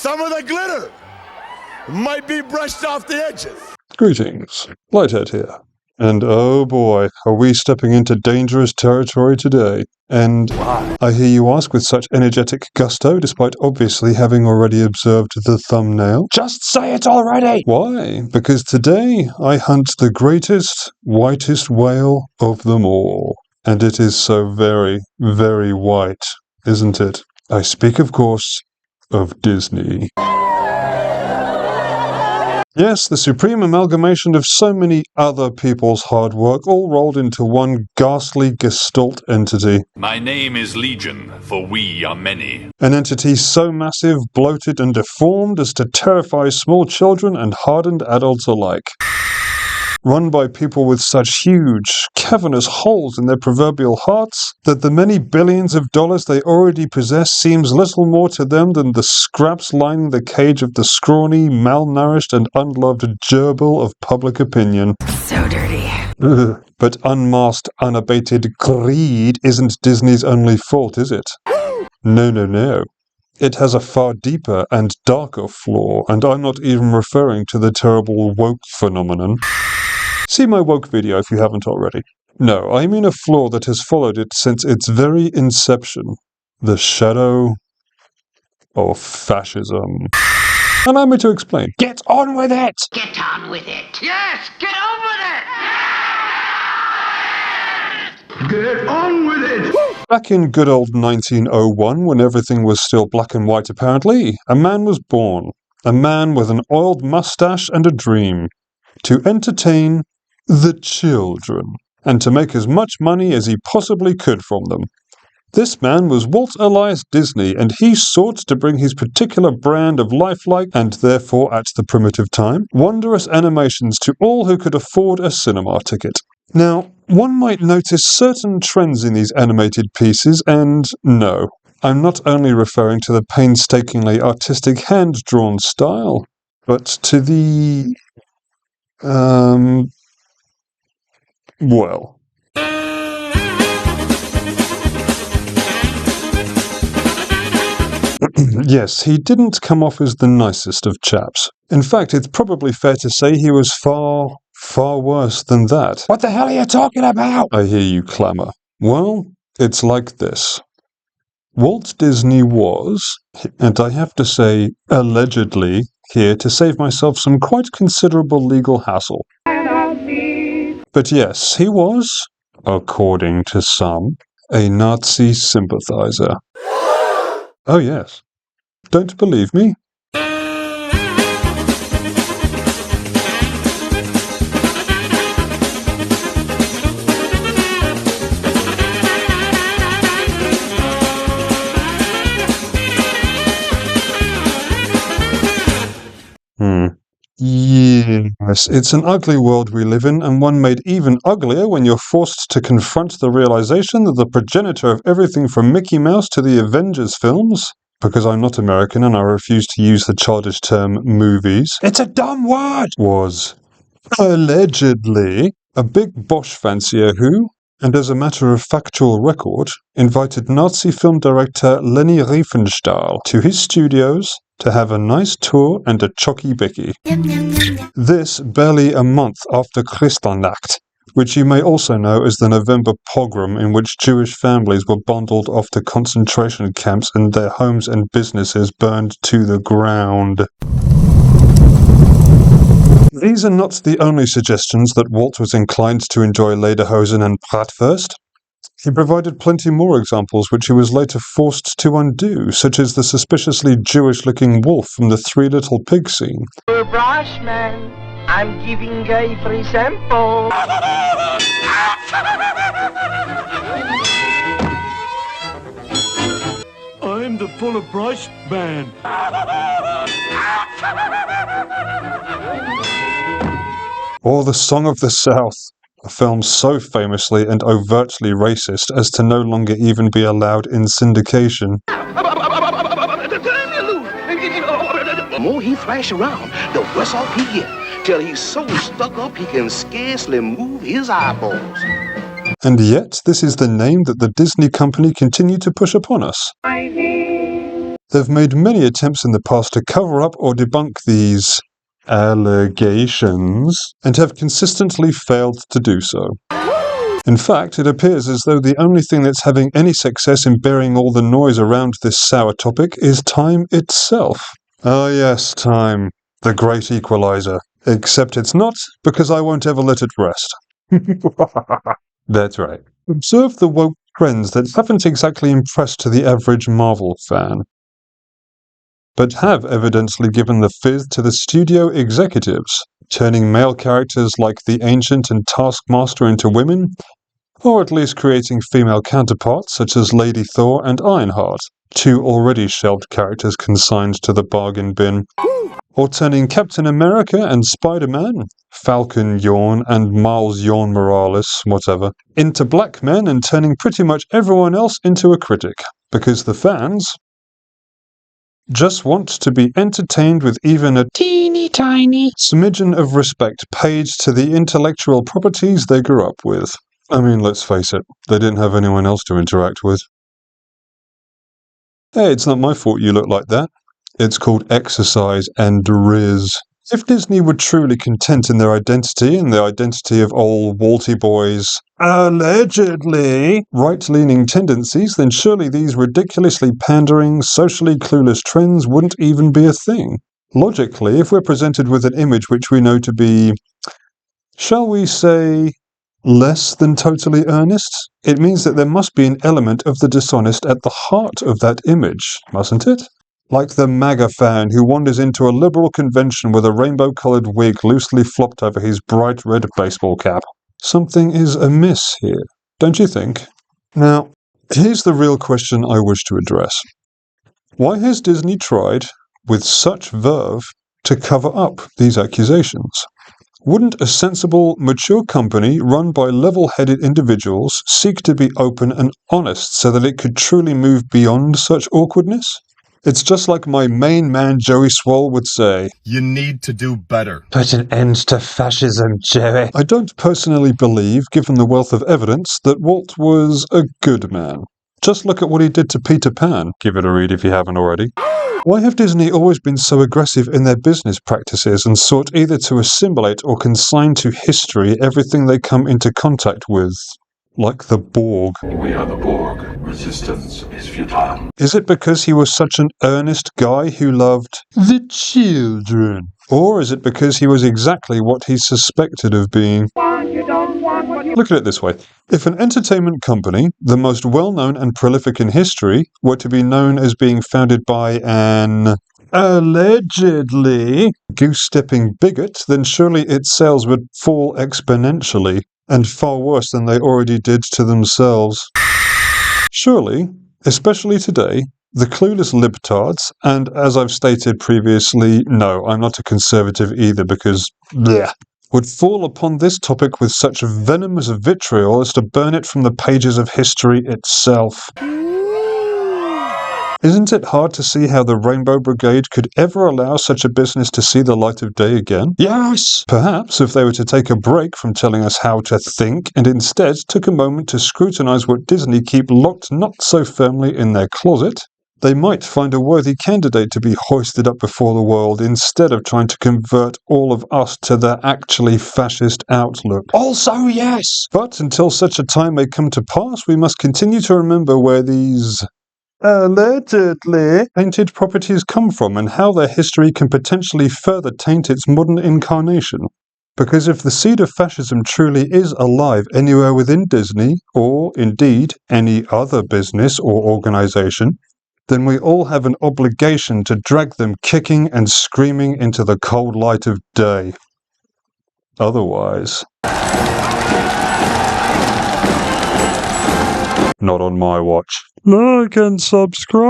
Some of the glitter might be brushed off the edges. Greetings, Lighthead here. And oh boy, are we stepping into dangerous territory today. And Why? I hear you ask with such energetic gusto, despite obviously having already observed the thumbnail. Just say it already! Why? Because today I hunt the greatest, whitest whale of them all. And it is so very, very white, isn't it? I speak, of course, of Disney. Yes, the supreme amalgamation of so many other people's hard work, all rolled into one ghastly gestalt entity. My name is Legion, for we are many. An entity so massive, bloated, and deformed as to terrify small children and hardened adults alike. Run by people with such huge, cavernous holes in their proverbial hearts that the many billions of dollars they already possess seems little more to them than the scraps lining the cage of the scrawny, malnourished, and unloved gerbil of public opinion. So dirty. Ugh. But unmasked, unabated greed isn't Disney's only fault, is it? No, no, no. It has a far deeper and darker flaw, and I'm not even referring to the terrible woke phenomenon. See my woke video if you haven't already. No, I mean a flaw that has followed it since its very inception. The shadow of fascism. Allow me to explain. Get on with it! Get on with it. Yes, get on with it! Get on with it! Back in good old 1901, when everything was still black and white apparently, a man was born. A man with an oiled mustache and a dream. To entertain the children, and to make as much money as he possibly could from them. This man was Walt Elias Disney, and he sought to bring his particular brand of lifelike, and therefore at the primitive time, wondrous animations to all who could afford a cinema ticket. Now, one might notice certain trends in these animated pieces, and no, I'm not only referring to the painstakingly artistic hand-drawn style, but to the well. Yes, he didn't come off as the nicest of chaps. In fact, it's probably fair to say he was far, far worse than that. What the hell are you talking about? I hear you clamour. Well, it's like this. Walt Disney was, and I have to say, allegedly, here to save myself some quite considerable legal hassle. But yes, he was, according to some, a Nazi sympathizer. Oh yes. Don't believe me? Yes, it's an ugly world we live in, and one made even uglier when you're forced to confront the realization that the progenitor of everything from Mickey Mouse to the Avengers films, because I'm not American and I refuse to use the childish term movies, It's a dumb word! was allegedly a big Bosch fancier who, and as a matter of factual record, invited Nazi film director Leni Riefenstahl to his studios to have a nice tour and a chocky bicky. This barely a month after Kristallnacht, which you may also know as the November pogrom in which Jewish families were bundled off to concentration camps and their homes and businesses burned to the ground. These are not the only suggestions that Walt was inclined to enjoy lederhosen and bratwurst. He provided plenty more examples which he was later forced to undo, such as the suspiciously Jewish-looking wolf from the Three Little Pigs scene. Brushman, I'm giving a free sample. I'm the full brush man. Or The Song of the South, a film so famously and overtly racist as to no longer even be allowed in syndication. The more he thrash around, the worse off he get, till he's so stuck up he can scarcely move his eyeballs. And yet, this is the name that the Disney company continue to push upon us. They've made many attempts in the past to cover up or debunk these allegations, and have consistently failed to do so. In fact, it appears as though the only thing that's having any success in burying all the noise around this sour topic is time itself. Ah yes, time. The great equalizer. Except it's not, because I won't ever let it rest. That's right. Observe the woke trends that haven't exactly impressed the average Marvel fan, but have evidently given the fizz to the studio executives, turning male characters like the Ancient and Taskmaster into women, or at least creating female counterparts such as Lady Thor and Ironheart, two already shelved characters consigned to the bargain bin, or turning Captain America and Spider-Man, Falcon Yawn and Miles Yawn Morales, whatever, into black men and turning pretty much everyone else into a critic, because the fans just want to be entertained with even a teeny tiny smidgen of respect paid to the intellectual properties they grew up with. I mean, let's face it, they didn't have anyone else to interact with. Hey, it's not my fault you look like that. It's called exercise and riz. If Disney were truly content in their identity and the identity of old Walty boys' allegedly right-leaning tendencies, then surely these ridiculously pandering, socially clueless trends wouldn't even be a thing. Logically, if we're presented with an image which we know to be, shall we say, less than totally earnest, it means that there must be an element of the dishonest at the heart of that image, mustn't it? Like the MAGA fan who wanders into a liberal convention with a rainbow-coloured wig loosely flopped over his bright red baseball cap. Something is amiss here, don't you think? Now, here's the real question I wish to address. Why has Disney tried, with such verve, to cover up these accusations? Wouldn't a sensible, mature company run by level-headed individuals seek to be open and honest so that it could truly move beyond such awkwardness? It's just like my main man Joey Swole would say, You need to do better. Put an end to fascism, Joey. I don't personally believe, given the wealth of evidence, that Walt was a good man. Just look at what he did to Peter Pan. Give it a read if you haven't already. Why have Disney always been so aggressive in their business practices and sought either to assimilate or consign to history everything they come into contact with? Like the Borg. We are the Borg. Resistance is futile. Is it because he was such an earnest guy who loved the children? Or is it because he was exactly what he's suspected of being? Look at it this way. If an entertainment company, the most well-known and prolific in history, were to be known as being founded by an allegedly goose-stepping bigot, then surely its sales would fall exponentially, and far worse than they already did to themselves. Surely, especially today, the clueless libtards, and as I've stated previously, no, I'm not a conservative either because, bleh, would fall upon this topic with such venomous vitriol as to burn it from the pages of history itself. Isn't it hard to see how the Rainbow Brigade could ever allow such a business to see the light of day again? Yes! Perhaps if they were to take a break from telling us how to think and instead took a moment to scrutinize what Disney keep locked not so firmly in their closet, they might find a worthy candidate to be hoisted up before the world instead of trying to convert all of us to their actually fascist outlook. Also, yes! But until such a time may come to pass, we must continue to remember where these allegedly tainted properties come from and how their history can potentially further taint its modern incarnation. Because if the seed of fascism truly is alive anywhere within Disney, or indeed any other business or organization, then we all have an obligation to drag them kicking and screaming into the cold light of day. Otherwise, not on my watch. Like and subscribe!